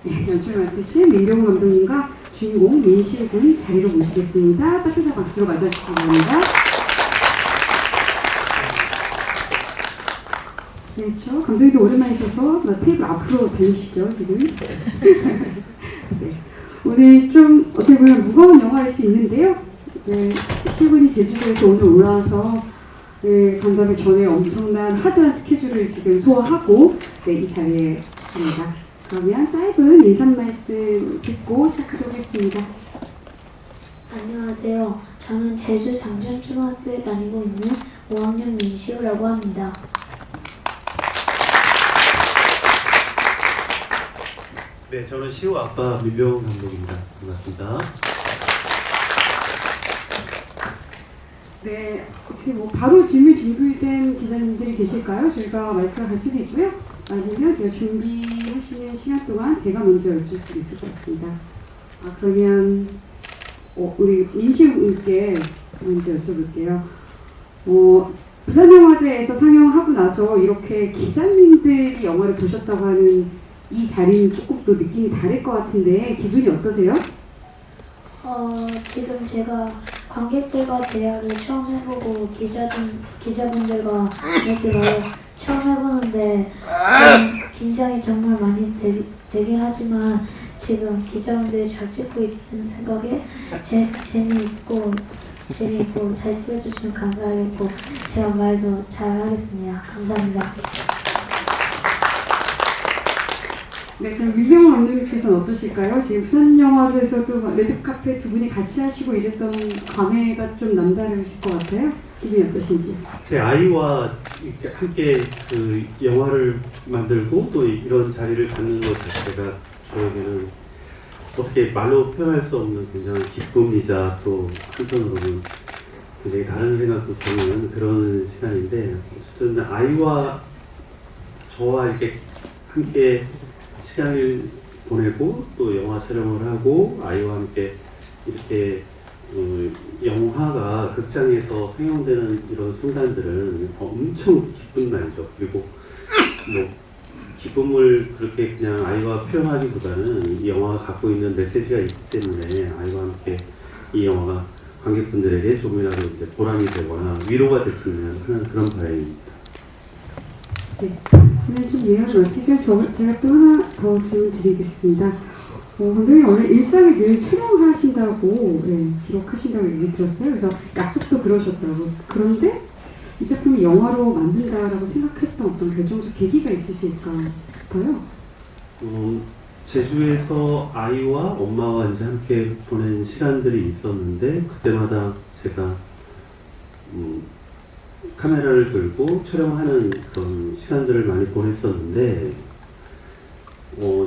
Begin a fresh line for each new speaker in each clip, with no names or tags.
연출을 맡으신 민병훈 감독님과 주인공 민시우 군 자리로 모시겠습니다. 따뜻한 박수로 맞아주시기 바랍니다. 네, 저 감독님도 오랜만이셔서 테이블 앞으로 달리시죠 지금. 네, 오늘 좀 어떻게 보면 무거운 영화일 수 있는데요. 네, 시군이 제주도에서 오늘 올라와서 네, 간담회 전에 엄청난 하드한 스케줄을 지금 소화하고 네, 이 자리에 있습니다. 그러면 짧은 인사 말씀 듣고 시작하도록 하겠습니다.
안녕하세요. 저는 제주 장천초등학교에 다니고 있는 5학년 민시우라고 합니다.
네, 저는 시우 아빠 민병훈 감독입니다. 반갑습니다.
네, 어떻게 뭐 바로 질문 준비된 기자님들이 계실까요? 저희가 마이크가 갈 수도 있고요. 아니면 제가 준비하시는 시간 동안 제가 먼저 여쭐 수도 있을 것 같습니다. 그러면 우리 민시우님께 먼저 여쭤볼게요. 부산영화제에서 상영하고 나서 이렇게 기자님들이 영화를 보셨다고 하는 이 자리는 조금 또 느낌이 다를 것 같은데 기분이 어떠세요?
지금 제가 관객들과 대화를 처음 해보고 기자분들과 이렇게 처음 해보는데 긴장이 정말 많이 되긴 하지만 지금 기자분들이 잘 찍고 있는 생각에 재미있고 잘 찍어주시면 감사하겠고 제가 말도 잘 하겠습니다. 감사합니다.
네, 그럼 민병훈 감독님께서는 어떠실까요? 지금 부산영화제에서도 레드카페 두 분이 같이 하시고 이랬던 감회가 좀 남다르실 것 같아요. 기분이 어떠신지?
제 아이와 이렇게 함께 그 영화를 만들고 또 이런 자리를 갖는 것 자체가 저에게는 어떻게 말로 표현할 수 없는 굉장히 기쁨이자 또 한편으로는 굉장히 다른 생각도 드는 그런 시간인데 어쨌든 아이와 저와 이렇게 함께 시간을 보내고 또 영화 촬영을 하고 아이와 함께 이렇게 영화가 극장에서 상영되는 이런 순간들은 엄청 기쁜 날이죠. 그리고 뭐 기쁨을 그렇게 그냥 아이와 표현하기보다는 이 영화가 갖고 있는 메시지가 있기 때문에 아이와 함께 이 영화가 관객분들에게 조금이라도 이제 보람이 되거나 위로가 됐으면 하는 그런 바람입니다.
네, 오늘 좀 예언을 마치죠. 제가 또 하나 더 질문 드리겠습니다. 감독님 원래 일상에 늘 촬영하신다고 기록하신다고 얘기 들었어요. 그래서 약속도 그러셨다고. 그런데 이 작품이 영화로 만든다라고 생각했던 어떤 결정적 계기가 있으실까 싶어요.
제주에서 아이와 엄마와 이제 함께 보낸 시간들이 있었는데 그때마다 제가 카메라를 들고 촬영하는 그런 시간들을 많이 보냈었는데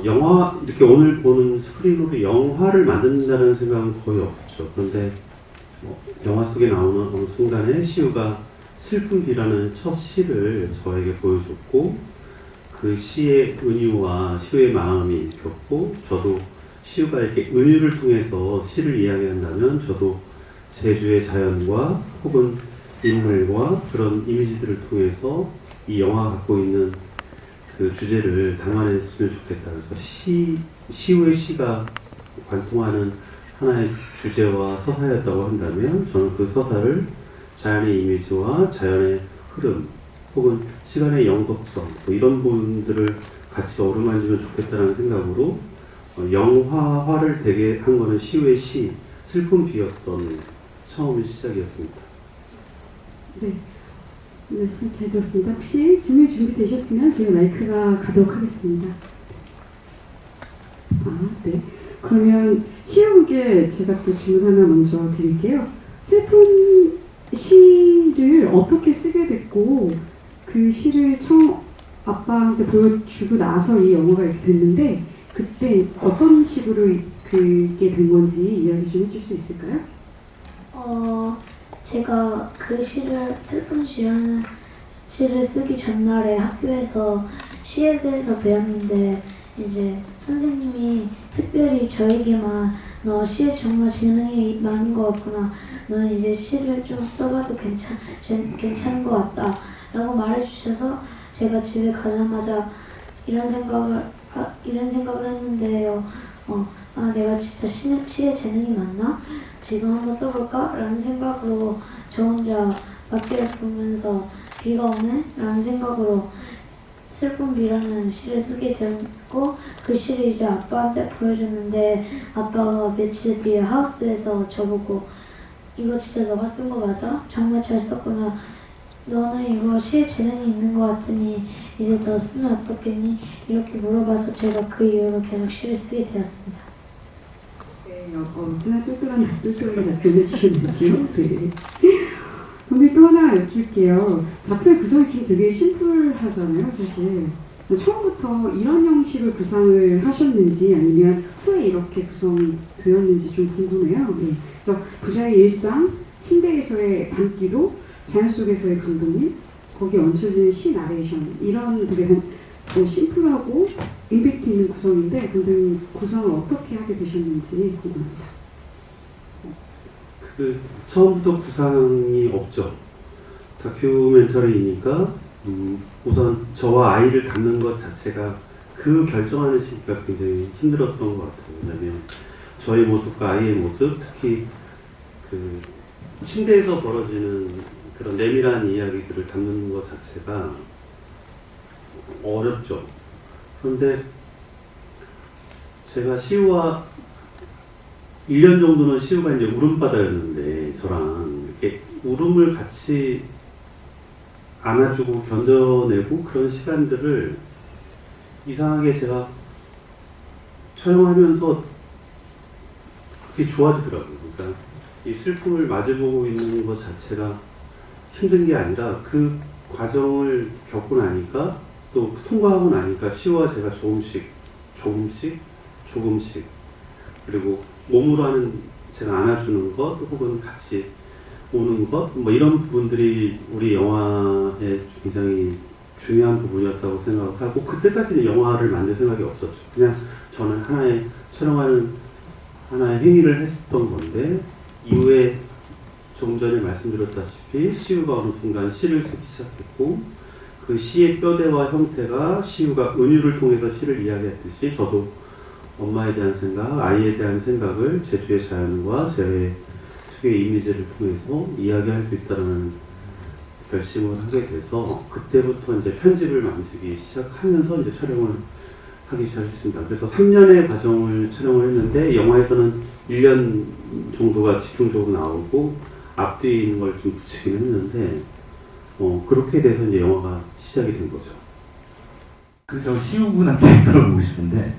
영화 이렇게 오늘 보는 스크린으로 영화를 만든다는 생각은 거의 없었죠. 그런데 영화 속에 나오는 어느 순간에 시우가 슬픔비라는 첫 시를 저에게 보여줬고 그 시의 은유와 시우의 마음이 겪고 저도 시우가 이렇게 은유를 통해서 시를 이야기한다면 저도 제주의 자연과 혹은 인물과 그런 이미지들을 통해서 이 영화가 갖고 있는 그 주제를 담아냈으면 좋겠다. 그래서 시우의 시가 관통하는 하나의 주제와 서사였다고 한다면 저는 그 서사를 자연의 이미지와 자연의 흐름 혹은 시간의 영속성 뭐 이런 부분들을 같이 어루만지면 좋겠다는 생각으로 영화화를 되게 한 거는 시우의 시 슬픈 비였던 처음 시작이었습니다.
네, 말씀 잘 들었습니다. 혹시 질문 준비되셨으면 저희 마이크가 가도록 하겠습니다. 네. 그러면 시우에게 제가 또 질문 하나 먼저 드릴게요. 슬픈 시를 어떻게 쓰게 됐고 그 시를 처음 아빠한테 보여주고 나서 이 영화가 이렇게 됐는데 그때 어떤 식으로 그게 된 건지 이야기 좀 해줄 수 있을까요?
제가 그 슬픈 시라는 시를 쓰기 전날에 학교에서 시에 대해서 배웠는데 이제 선생님이 특별히 저에게만 너 시에 정말 재능이 많은 것 같구나. 너는 이제 시를 좀 써봐도 괜찮은 것 같다. 라고 말해주셔서 제가 집에 가자마자 이런 생각을 했는데요. 그래서 내가 진짜 시에 재능이 많나? 지금 한번 써볼까? 라는 생각으로 저 혼자 밖에 보면서 비가 오네? 라는 생각으로 슬픈 비라는 시를 쓰게 되었고, 그 시를 이제 아빠한테 보여줬는데 아빠가 며칠 뒤에 하우스에서 저보고 이거 진짜 너가 쓴 거 맞아? 정말 잘 썼구나. 너는 이거 시에 재능이 있는 것 같으니 이제 너 쓰면 어떻겠니? 이렇게 물어봐서 제가 그 이후로 계속 시를 쓰게 되었습니다.
네, 어찌나 똘똘하게 답변해 주셨는지요. 네. 근데 또 하나 여쭐게요. 작품의 구성이 좀 되게 심플하잖아요, 사실. 처음부터 이런 형식을 구상을 하셨는지 아니면 후에 이렇게 구성이 되었는지 좀 궁금해요. 네. 그래서 부자의 일상, 침대에서의 밤기도, 자연 속에서의 감독님, 거기에 얹혀지는 시 나레이션, 이런 되게 심플하고 임팩트 있는 구성인데 감독님 구성을 어떻게 하게 되셨는지 궁금합니다.
처음부터 구상이 없죠. 다큐멘터리니까 우선 저와 아이를 갖는 것 자체가 그 결정하는 시기가 굉장히 힘들었던 것 같아요. 왜냐하면 저의 모습과 아이의 모습, 특히 그 침대에서 벌어지는 그런 내밀한 이야기들을 담는 것 자체가 어렵죠. 그런데 제가 시우와 1년 정도는 시우가 이제 울음바다였는데 저랑 이렇게 울음을 같이 안아주고 견뎌내고 그런 시간들을 이상하게 제가 촬영하면서 그게 좋아지더라고요. 그러니까 이 슬픔을 마주보고 있는 것 자체가 힘든 게 아니라 그 과정을 겪고 나니까 또 통과하고 나니까 시우와 제가 조금씩 그리고 몸으로 하는 제가 안아주는 것 혹은 같이 오는 것 뭐 이런 부분들이 우리 영화의 굉장히 중요한 부분이었다고 생각을 하고 그때까지는 영화를 만들 생각이 없었죠. 그냥 저는 촬영하는 하나의 행위를 했었던 건데 이후에 조금 전에 말씀드렸다시피 시우가 어느 순간 시를 쓰기 시작했고 그 시의 뼈대와 형태가 시우가 은유를 통해서 시를 이야기했듯이 저도 엄마에 대한 생각, 아이에 대한 생각을 제주의 자연과 제 특유의 이미지를 통해서 이야기할 수 있다는 결심을 하게 돼서 그때부터 이제 편집을 만지기 시작하면서 이제 촬영을 하기 시작했습니다. 그래서 3년의 과정을 촬영을 했는데 영화에서는 1년 정도가 집중적으로 나오고 앞뒤에 있는 걸 좀 붙이긴 했는데 그렇게 돼서 이제 영화가 시작이 된 거죠.
저 시우군한테 물어보고 싶은데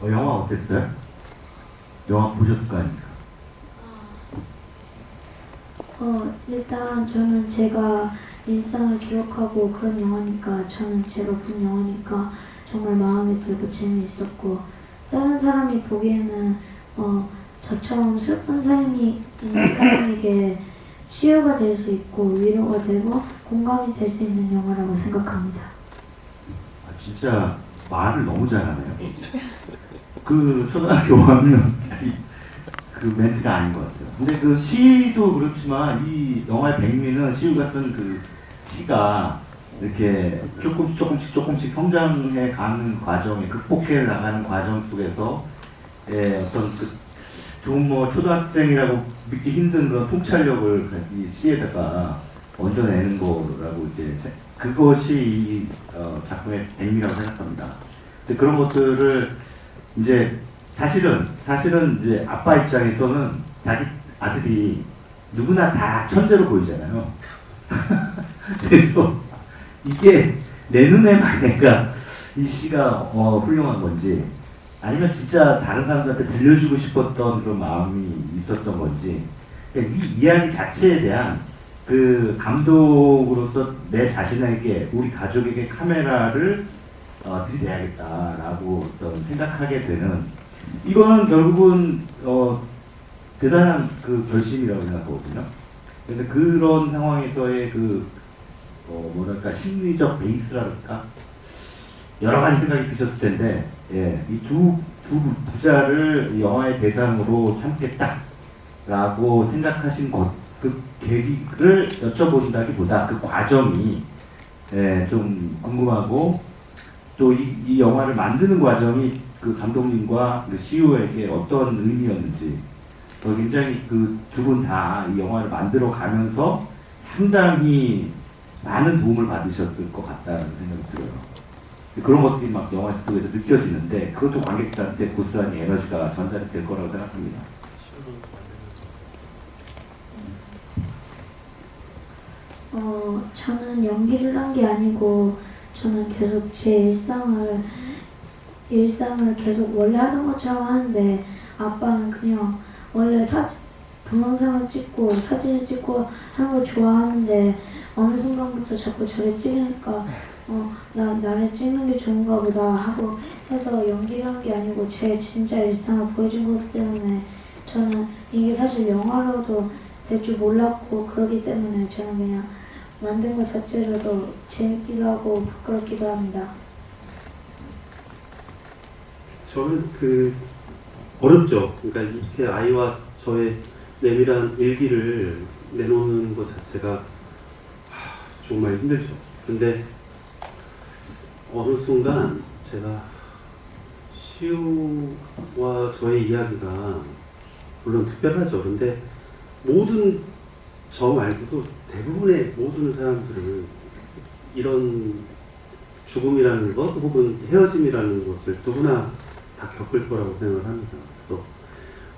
영화 어땠어요? 영화 보셨을 거 아닙니까?
일단 저는 제가 일상을 기록하고 그런 영화니까 저는 제가 본 영화니까 정말 마음에 들고 재미있었고 다른 사람이 보기에는 저처럼 슬픈 사연이 있는 사람에게 치유가 될 수 있고 위로가 되고 공감이 될 수 있는 영화라고 생각합니다.
진짜 말을 너무 잘하네요. 그 초등학교 5학년 그 멘트가 아닌 것 같아요. 근데 그 시도 그렇지만 이 영화의 백미는 시우가 쓴 그 시가 이렇게 조금씩 성장해 가는 과정에 극복해 나가는 과정 속에서 어떤 그 좀 뭐 초등학생이라고 믿기 힘든 그런 통찰력을 이 시에다가 얹어내는 거라고 이제 그것이 이 작품의 백미라고 생각합니다. 근데 그런 것들을 이제 사실은 이제 아빠 입장에서는 자기 아들이 누구나 다 천재로 보이잖아요. 그래서 이게 내 눈에만 내가 이 시가 훌륭한 건지 아니면 진짜 다른 사람들한테 들려주고 싶었던 그런 마음이 있었던 건지 그러니까 이 이야기 자체에 대한 그 감독으로서 내 자신에게 우리 가족에게 카메라를 들이대야겠다라고 어떤 생각하게 되는 이거는 결국은 대단한 그 결심이라고 생각하거든요. 그런데 그런 상황에서의 그 뭐랄까 심리적 베이스랄까 여러 가지 생각이 드셨을 텐데 이 두 부자를 이 영화의 대상으로 삼겠다라고 생각하신 것 그 계기를 여쭤본다기보다 그 과정이 좀 궁금하고 또 이 영화를 만드는 과정이 그 감독님과 그 CU에게 어떤 의미였는지 굉장히 그 두 분 다 이 영화를 만들어 가면서 상당히 많은 도움을 받으셨을 것 같다는 생각이 들어요. 그런 것들이 막 영화 속에서 느껴지는데 그것도 관객들한테 고스란히 에너지가 전달이 될 거라고 생각합니다.
저는 연기를 한 게 아니고 저는 계속 제 일상을 계속 원래 하던 것처럼 하는데 아빠는 그냥 원래 동영상을 찍고 사진을 찍고 하는 걸 좋아하는데 어느 순간부터 자꾸 저를 찍으니까 나를 찍는 게 좋은가 보다 하고 해서 연기를 한 게 아니고 제 진짜 일상을 보여준 거기 때문에 저는 이게 사실 영화로도 될 줄 몰랐고 그러기 때문에 저는 그냥 만든 것 자체로도 재밌기도 하고 부끄럽기도 합니다.
저는 어렵죠. 그러니까 이렇게 아이와 저의 내밀한 일기를 내놓는 것 자체가 정말 힘들죠. 근데 어느 순간 제가 시우와 저의 이야기가 물론 특별하죠. 근데 저 말고도 대부분의 모든 사람들은 이런 죽음이라는 것 혹은 헤어짐이라는 것을 누구나 다 겪을 거라고 생각을 합니다. 그래서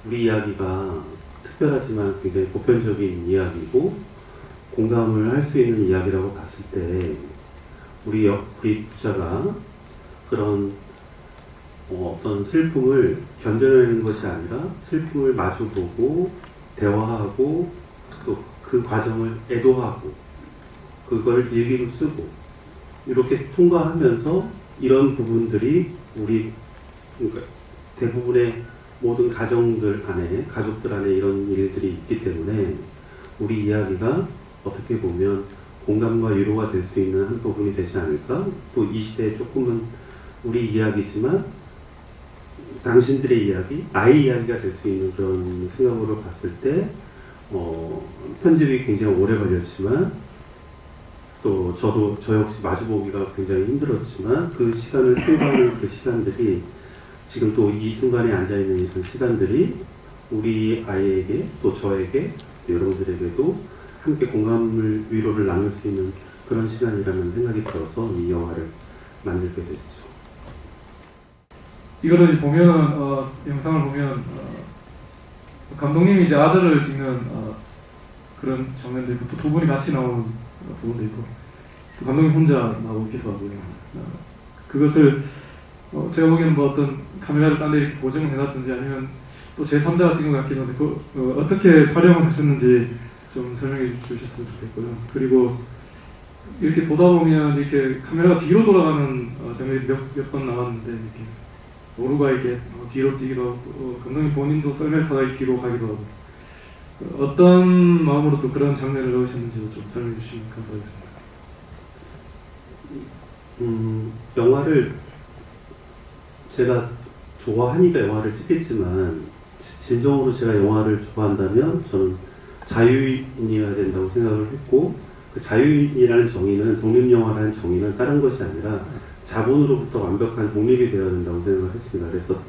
우리 이야기가 특별하지만 굉장히 보편적인 이야기고 공감을 할 수 있는 이야기라고 봤을 때 우리 부자가 그런 어떤 슬픔을 견뎌내는 것이 아니라 슬픔을 마주보고 대화하고 또 그 과정을 애도하고 그걸 일기로 쓰고 이렇게 통과하면서 이런 부분들이 그러니까 대부분의 모든 가정들 안에 가족들 안에 이런 일들이 있기 때문에 우리 이야기가 어떻게 보면 공감과 위로가 될 수 있는 한 부분이 되지 않을까? 또 이 시대에 조금은 우리 이야기지만 당신들의 이야기, 나의 이야기가 될 수 있는 그런 생각으로 봤을 때 편집이 굉장히 오래 걸렸지만 또 저 역시 마주보기가 굉장히 힘들었지만 그 시간을 통과하는 그 시간들이 지금 또 이 순간에 앉아있는 이런 시간들이 우리 아이에게 또 저에게 또 여러분들에게도 함께 공감을 위로를 나눌 수 있는 그런 시간이라는 생각이 들어서 이 영화를 만들게 됐죠.
이거를 이제 보면 영상을 보면 감독님이 이제 아들을 찍는 그런 장면도 있고 또 두 분이 같이 나오는 부분도 있고 또 감독님 혼자 나오기도 하고요. 그것을 제가 보기에는 뭐 어떤 카메라를 딴 데 이렇게 고정을 해놨든지 아니면 또 제3자가 찍은 것 같기도 한데 어떻게 촬영을 하셨는지 좀 설명해 주셨으면 좋겠고요. 그리고 이렇게 보다 보면 이렇게 카메라가 뒤로 돌아가는 장면이 몇 번 나왔는데 이렇게 오루가 이렇게 뒤로 뛰기도 하고 감독님 본인도 썰매를 타다 뒤로 가기도 하고 어떤 마음으로 또 그런 장면을 넣으셨는지도 좀 설명해 주시면 감사하겠습니다.
영화를 제가 좋아하니까 영화를 찍겠지만 진정으로 제가 영화를 좋아한다면 저는 자유인이어야 된다고 생각을 했고 그 자유인이라는 정의는 독립영화라는 정의는 다른 것이 아니라 자본으로부터 완벽한 독립이 되어야 된다고 생각을 했습니다. 그래서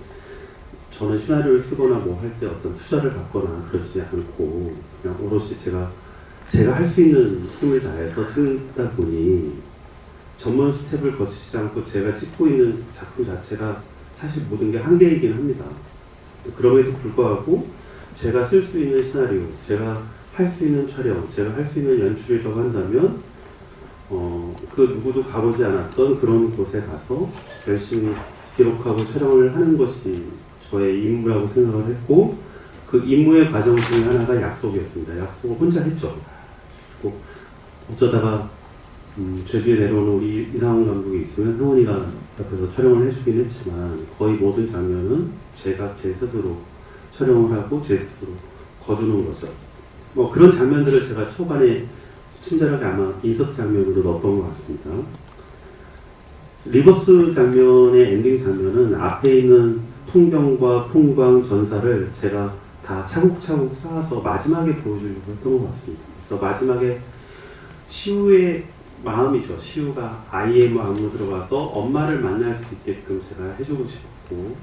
저는 시나리오를 쓰거나 뭐 할 때 어떤 투자를 받거나 그러지 않고 그냥 오롯이 제가 할 수 있는 힘을 다해서 찍다 보니 전문 스텝을 거치지 않고 제가 찍고 있는 작품 자체가 사실 모든 게 한계이긴 합니다. 그럼에도 불구하고 제가 쓸 수 있는 시나리오, 제가 할 수 있는 촬영, 제가 할 수 있는 연출이라고 한다면 그 누구도 가보지 않았던 그런 곳에 가서 열심히 기록하고 촬영을 하는 것이 저의 임무라고 생각을 했고 그 임무의 과정 중에 하나가 약속이었습니다. 약속을 혼자 했죠. 그리고 어쩌다가 제주에 내려오는 우리 이상훈 감독이 있으면 상훈이가 옆에서 촬영을 해주긴 했지만 거의 모든 장면은 제가 제 스스로 촬영을 하고 제 스스로 거두는 거죠. 뭐 그런 장면들을 제가 초반에 친절하게 아마 인서트 장면으로 넣었던 것 같습니다. 리버스 장면의 엔딩 장면은 앞에 있는 풍경과 풍광 전사를 제가 다 차곡차곡 쌓아서 마지막에 보여주려고 했던 것 같습니다. 그래서 마지막에 시우의 마음이죠. 시우가 아이의 마음으로 들어가서 엄마를 만날 수 있게끔 제가 해주고 있고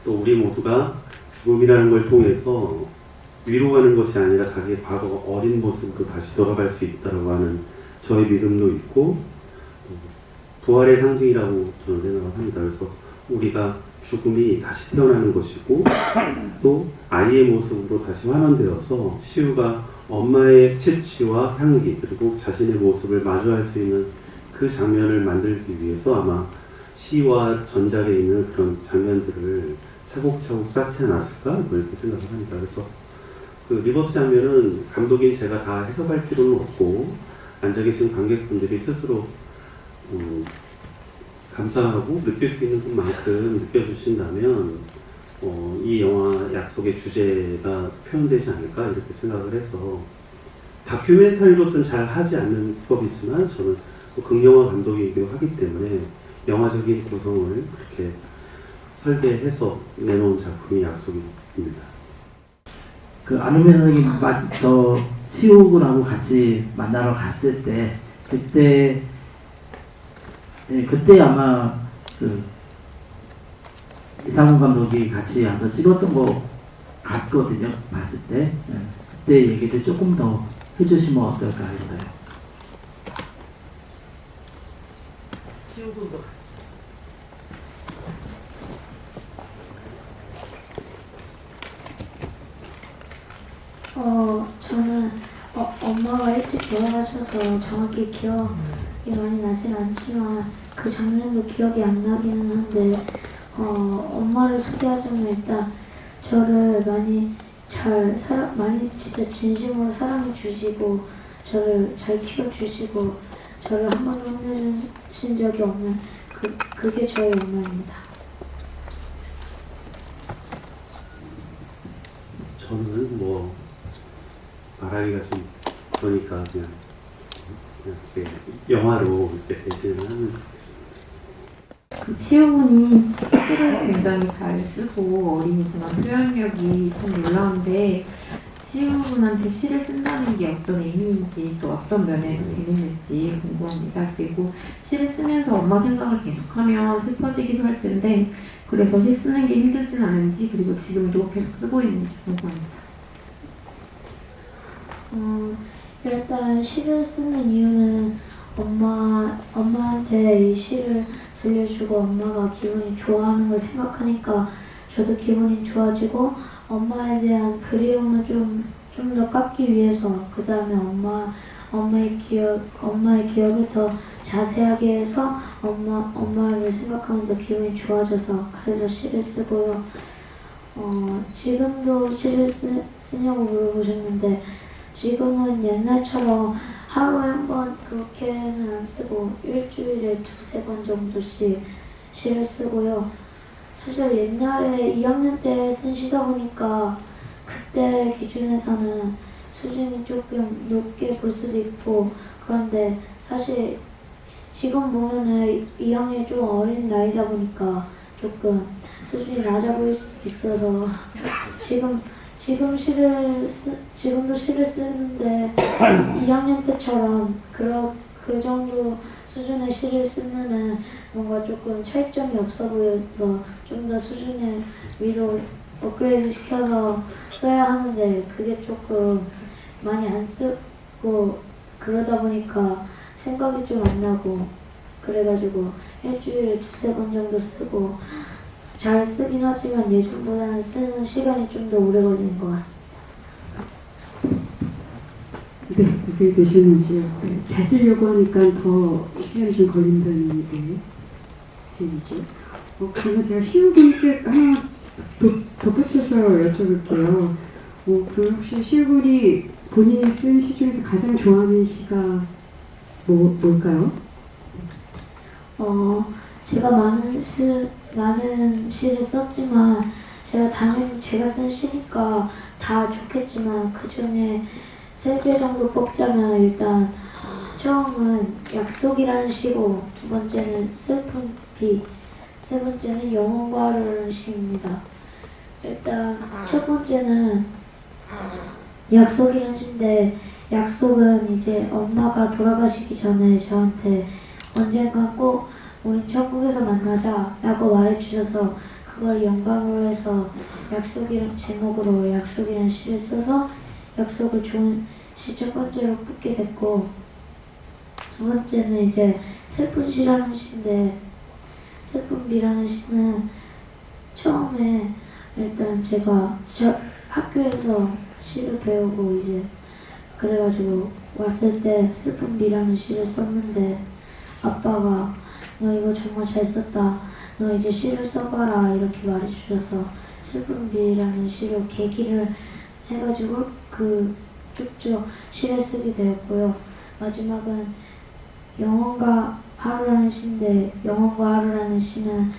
또 우리 모두가 죽음이라는 걸 통해서 위로하는 것이 아니라 자기의 과거 어린 모습으로 다시 돌아갈 수 있다고 하는 저의 믿음도 있고 부활의 상징이라고 저는 생각을 합니다. 그래서 우리가 죽음이 다시 태어나는 것이고 또 아이의 모습으로 다시 환원되어서 시우가 엄마의 채취와 향기 그리고 자신의 모습을 마주할 수 있는 그 장면을 만들기 위해서 아마 시와 전작에 있는 그런 장면들을 차곡차곡 쌓지 않았을까 그렇게 생각을 합니다. 그래서 그 리버스 장면은 감독인 제가 다 해석할 필요는 없고 앉아 계신 관객분들이 스스로 감상하고 느낄 수 있는 것만큼 느껴주신다면 이 영화 약속의 주제가 표현되지 않을까 이렇게 생각을 해서 다큐멘터리로서는 잘 하지 않는 수법이지만 저는 극영화 감독이기도 하기 때문에 영화적인 구성을 그렇게 설계해서 내놓은 작품이 약속입니다.
그 안우민 선생님 저 시호군하고 같이 만나러 갔을 때 그때 아마 그 이상훈 감독이 같이 와서 찍었던 거 같거든요. 봤을 때 그때 얘기를 조금 더 해주시면 어떨까 해서요. 시호군도 같이.
저는 엄마가 일찍 돌아가셔서 정확히 기억이 많이 나진 않지만 그 장면도 기억이 안 나기는 한데 엄마를 소개하자면 일단 저를 많이 많이 진짜 진심으로 사랑해 주시고 저를 잘 키워주시고 저를 한 번도 혼내주신 적이 없는 그게 저희 엄마입니다.
저는 뭐 말하기가 좀 그러니까 그냥 이렇게 영화로 이렇게 대신을 하면 좋겠습니다.
그 시우군이 시를 굉장히 잘 쓰고 어린이지만 표현력이 참 놀라운데 시우군한테 시를 쓴다는 게 어떤 의미인지 또 어떤 면에서 재밌는지 궁금합니다. 그리고 시를 쓰면서 엄마 생각을 계속하면 슬퍼지기도 할 텐데 그래서 시 쓰는 게 힘들진 않은지 그리고 지금도 계속 쓰고 있는지 궁금합니다.
일단 시를 쓰는 이유는 엄마한테 이 시를 들려주고 엄마가 기분이 좋아하는 걸 생각하니까 저도 기분이 좋아지고 엄마에 대한 그리움을 좀 더 깎기 위해서 그 다음에 엄마의 기억을 더 자세하게 해서 엄마를 생각하면 더 기분이 좋아져서 그래서 시를 쓰고요. 지금도 시를 쓰냐고 물어보셨는데 지금은 옛날처럼 하루에 한 번 그렇게는 안 쓰고 일주일에 2-3번 정도씩 시를 쓰고요. 사실 옛날에 2학년 때 쓴 시다 보니까 그때 기준에서는 수준이 조금 높게 볼 수도 있고 그런데 사실 지금 보면은 2학년이 좀 어린 나이다 보니까 조금 수준이 낮아 보일 수 있어서 지금도 시를 쓰는데 2학년 때처럼 그 정도 수준의 시를 쓰면은 뭔가 조금 차이점이 없어 보여서 좀 더 수준을 위로 업그레이드 시켜서 써야 하는데 그게 조금 많이 안 쓰고 그러다 보니까 생각이 좀 안 나고 그래가지고 일주일에 2-3번 정도 쓰고 잘 쓰긴 하지만 예전보다는 쓰는 시간이 좀 더 오래 걸리는 것 같습니다.
네, 그게 되셨는지요? 네, 잘 쓰려고 하니까 더 시간이 좀 걸린다는 게 질이죠. 그러면 제가 시우군께 하나 덧붙여서 여쭤볼게요. 그럼 혹시 시우군이 본인이 쓴 시 중에서 가장 좋아하는 시가 뭘까요?
제가 많은 시를 썼지만 당연히 제가 쓴 시니까 다 좋겠지만 그 중에 3개 정도 뽑자면 일단 처음은 약속이라는 시고 두 번째는 슬픈 비, 세 번째는 영혼과라는 시입니다. 일단 첫 번째는 약속이라는 시인데 약속은 이제 엄마가 돌아가시기 전에 저한테 언젠가 꼭 우린 천국에서 만나자라고 말해주셔서 그걸 영감으로 해서 약속이란 제목으로 약속이란 시를 써서 약속을 좋은 시 첫 번째로 뽑게 됐고, 두 번째는 이제 슬픈 시라는 시인데, 슬픈 비라는 시는 처음에 일단 제가 학교에서 시를 배우고 이제 그래가지고 왔을 때 슬픈 비라는 시를 썼는데, 아빠가 너 이거 정말 잘 썼다, 너 이제 시를 써봐라 이렇게 말해주셔서 슬픈 비라는 시로 계기를 해가지고 그 쭉쭉 시를 쓰게 되었고요. 마지막은 영혼과 하루라는 시인데, 영혼과 하루라는 시는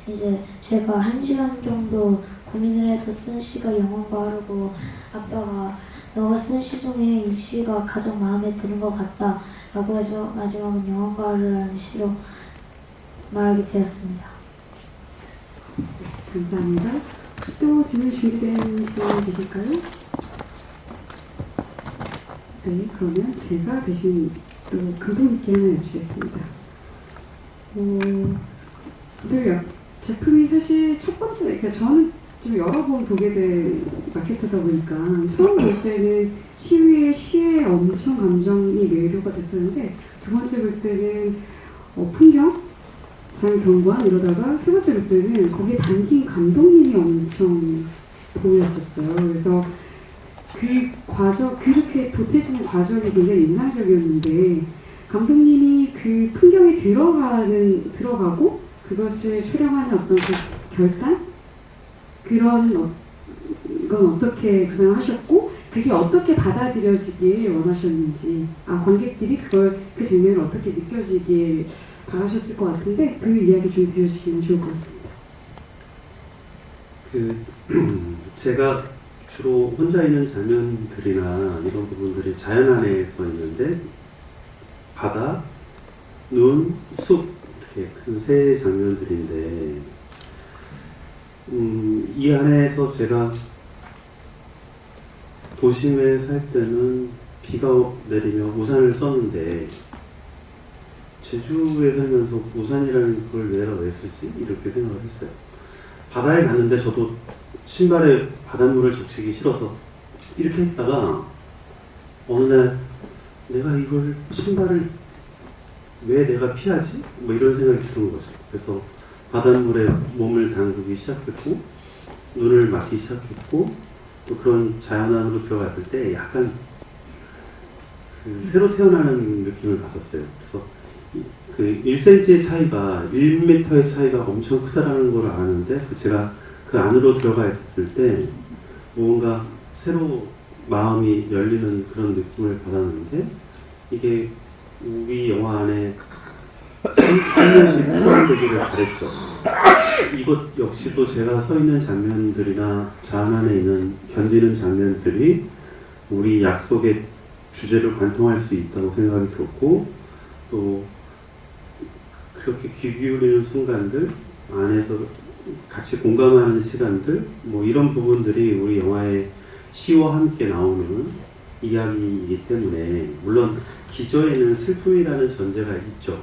이제 제가 1시간 정도 고민을 해서 쓴 시가 영혼과 하루고, 아빠가 너가 쓴 시 중에 이 시가 가장 마음에 드는 것 같다 라고 해서 마지막은 영혼과 하루라는 시로 말하게 되었습니다.
감사합니다. 혹시 또 질문 준비된 질문 계실까요? 네, 그러면 제가 대신 또 감독 있게 하나 여쭈겠습니다. 네, 제품이 사실 첫 번째, 그러니까 저는 좀 여러 번 보게 된 마케터다 보니까 처음 볼 때는 시에 엄청 감정이 매료가 됐었는데, 두 번째 볼 때는 풍경, 자연 경관 이러다가 세 번째 볼 때는 거기에 담긴 감독님이 엄청 보였었어요. 그래서 그 과정, 그렇게 보태지는 과정이 굉장히 인상적이었는데, 감독님이 그 풍경에 들어가고 그것을 촬영하는 어떤 그 결단? 그런 건 어떻게 구상을 하셨고, 그게 어떻게 받아들여지길 원하셨는지, 관객들이 그 장면을 어떻게 느껴지길 바라셨을 것 같은데, 그 이야기 좀 들려주시면 좋을 것 같습니다.
제가 주로 혼자 있는 장면들이나 이런 부분들이 자연 안에서 있는데, 바다, 눈, 숲 이렇게 큰 세 장면들인데, 이 안에서 제가 도심에 살 때는 비가 내리며 우산을 썼는데, 제주에 살면서 우산이라는 걸 내가 왜 쓰지? 이렇게 생각을 했어요. 바다에 갔는데 저도 신발에 바닷물을 적시기 싫어서 이렇게 했다가 어느 날 내가 이걸 신발을 왜 내가 피하지? 뭐 이런 생각이 드는 거죠. 그래서 바닷물에 몸을 담그기 시작했고, 눈을 막기 시작했고, 또 그런 자연 안으로 들어갔을 때 약간 새로 태어나는 느낌을 받았어요. 그래서 그 1cm의 차이가 1m의 차이가 엄청 크다라는 걸 알았는데, 제가 그 안으로 들어가 있었을 때 무언가 새로 마음이 열리는 그런 느낌을 받았는데, 이게 우리 영화 안에 살며시 포함되기를 바랬죠. 이것 역시도 제가 서 있는 장면들이나 자연 안에 있는 견디는 장면들이 우리 약속의 주제를 관통할 수 있다고 생각이 들었고, 또 그렇게 귀 기울이는 순간들 안에서 같이 공감하는 시간들, 뭐 이런 부분들이 우리 영화의 시와 함께 나오는 이야기이기 때문에, 물론 기저에는 슬픔이라는 전제가 있죠.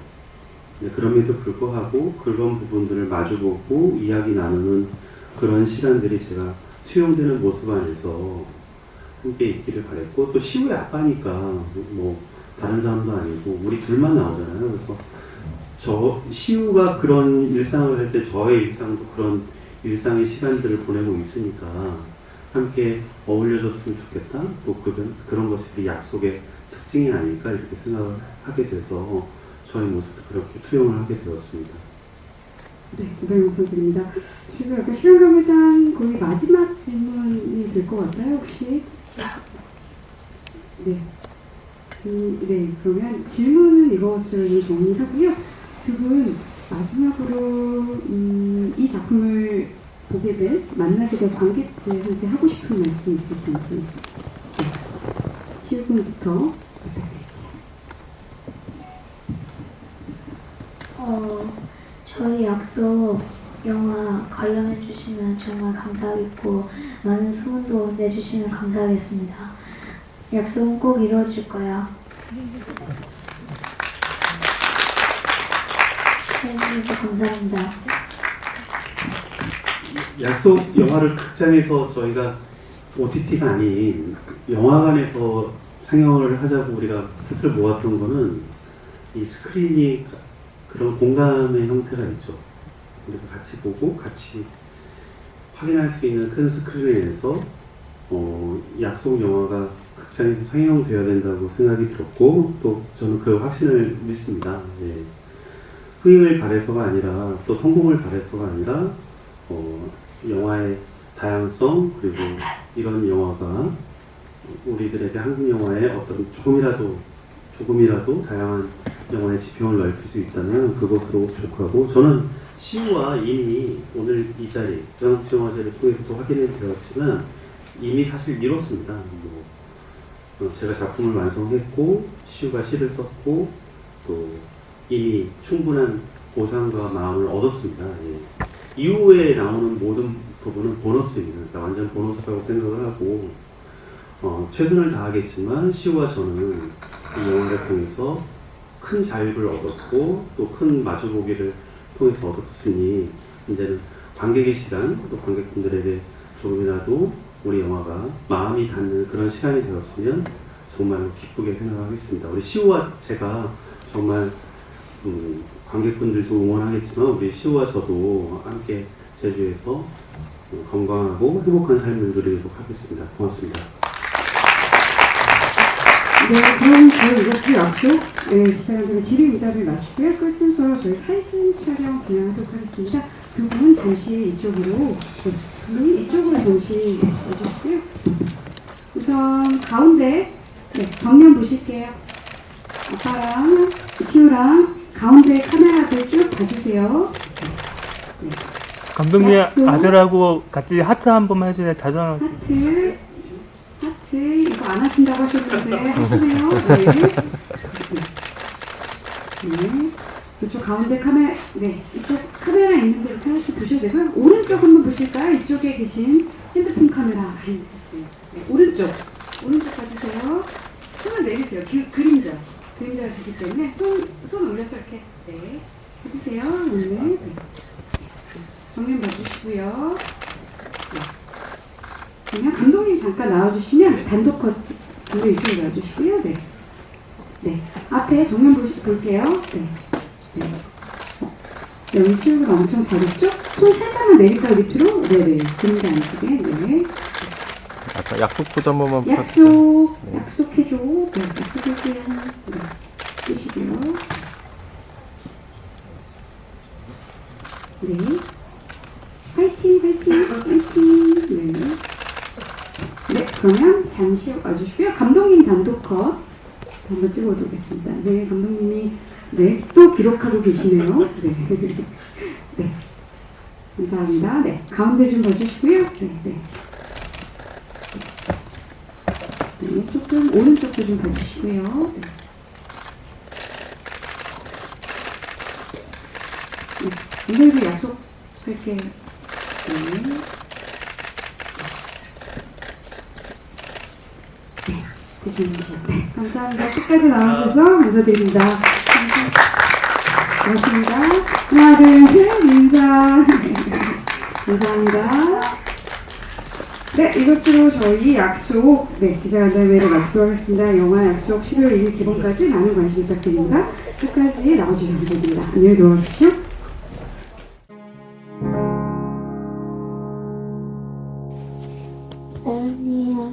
그럼에도 불구하고 그런 부분들을 마주보고 이야기 나누는 그런 시간들이 제가 투영되는 모습 안에서 함께 있기를 바랬고, 또 시우의 아빠니까 뭐 다른 사람도 아니고 우리 둘만 나오잖아요. 그래서 시우가 그런 일상을 할 때 저의 일상도 그런 일상의 시간들을 보내고 있으니까 함께 어울려줬으면 좋겠다. 또 그런 것이 우리 약속의 특징이 아닐까 이렇게 생각을 하게 돼서 저의 모습도 그렇게 투영을 하게 되었습니다.
네, 대단히 감사드립니다. 저희가 약간 시간 관계상 거의 마지막 질문이 될 것 같나요, 혹시? 네. 네, 그러면 질문은 이것을 정리하고요. 두 분 마지막으로 이 작품을 만나게 될 관객들한테 하고 싶은 말씀 있으신지. 네. 시우군부터 부탁드릴게요.
저희 약속 영화 관람해 주시면 정말 감사하겠고, 많은 소문도 내주시면 감사하겠습니다. 약속은 꼭 이루어질 거야. 해주셔서 감사합니다.
약속 영화를 극장에서 저희가 OTT가 아닌 영화관에서 상영을 하자고 우리가 뜻을 모았던 거는 이 스크린이 그런 공감의 형태가 있죠. 우리가 같이 보고 같이 확인할 수 있는 큰 스크린에서 약속 영화가 극장에서 상영되어야 된다고 생각이 들었고 또 저는 그 확신을 믿습니다. 예. 흥행을 바래서가 아니라 또 성공을 바래서가 아니라 영화의 다양성 그리고 이런 영화가 우리들에게 한국 영화의 어떤 조금이라도 다양한 영화의 지평을 넓힐 수 있다면 그것으로 족하고 저는 시우와 이미 오늘 이 자리 영화제를 통해서도 확인해 드렸지만 이미 사실 이뤘습니다. 제가 작품을 완성했고 시우가 시를 썼고 또 이미 충분한 보상과 마음을 얻었습니다. 예. 이후에 나오는 모든 부분은 보너스입니다. 그러니까 완전 보너스라고 생각을 하고 최선을 다하겠지만 시우와 저는 이 영화를 통해서 큰 자유를 얻었고 또 큰 마주보기를 통해서 얻었으니 이제는 관객의 시간 또 관객분들에게 조금이라도 우리 영화가 마음이 닿는 그런 시간이 되었으면 정말 기쁘게 생각하겠습니다. 우리 시우와 제가 정말 관객분들도 응원하겠지만 우리 시우와 저도 함께 제주에서 건강하고 행복한 삶을 누리도록 하겠습니다. 고맙습니다.
네, 그럼 저희 이것을 약속 기자님들의 질의응답을 마치고요. 끝 순서로 저희 사진 촬영 진행하도록 하겠습니다. 두 분 잠시 이쪽으로 감독님 이쪽으로 잠시 와주시고요. 우선 가운데 정면 보실게요. 아빠랑 시우랑 가운데 카메라들 쭉 봐주세요.
감독님
약속.
아들하고 같이 하트 한 번만 해주세요. 다정하게.
하트 이거 안 하신다고 하셨는데 하시네요. 네. 이쪽 가운데 이쪽 카메라 있는데 이렇게 하나씩 보셔도 되고요. 오른쪽 한번 보실까요? 이쪽에 계신 핸드폰 카메라 많이 있으시네요. 네, 오른쪽 봐주세요. 손을 내리세요. 그림자가 지기 때문에 손 올려서 이렇게 해주세요. 네. 정면 봐주시고요. 그러면 감독님 잠깐 나와주시면 단독 컷 감독님 이쪽으로 나와주시고요. 네. 앞에 정면 볼게요. 네. 여기 시우가 엄청 잘했죠? 손 살짝만 내릴까요, 밑으로? 네네. 그림자 안 쓰게. 네.
아까 약속 포즈 한 번만
약속해줘. 네, 약속할게요. 네. 보시고요. 네. 화이팅. 네, 그러면 잠시 와주시고요. 감독님 단독 컷 한번 찍어보겠습니다. 네, 감독님이 또 기록하고 계시네요. 네. 감사합니다. 네, 가운데 좀 봐주시고요. 네, 조금 오른쪽도 좀 봐주시고요. 네, 오늘도 약속할게요. 네. 되시는지요? 네, 감사합니다. 끝까지 나와주셔서 감사드립니다. 고맙습니다. 하나, 둘, 셋, 인사. 감사합니다. 네, 이것으로 저희 약속 기자간담회를 마치도록 하겠습니다. 영화 약속 11월 1일 개봉까지 많은 관심 부탁드립니다. 끝까지 나와주셔서 감사드립니다. 안녕히 들어가십시오.
아니야.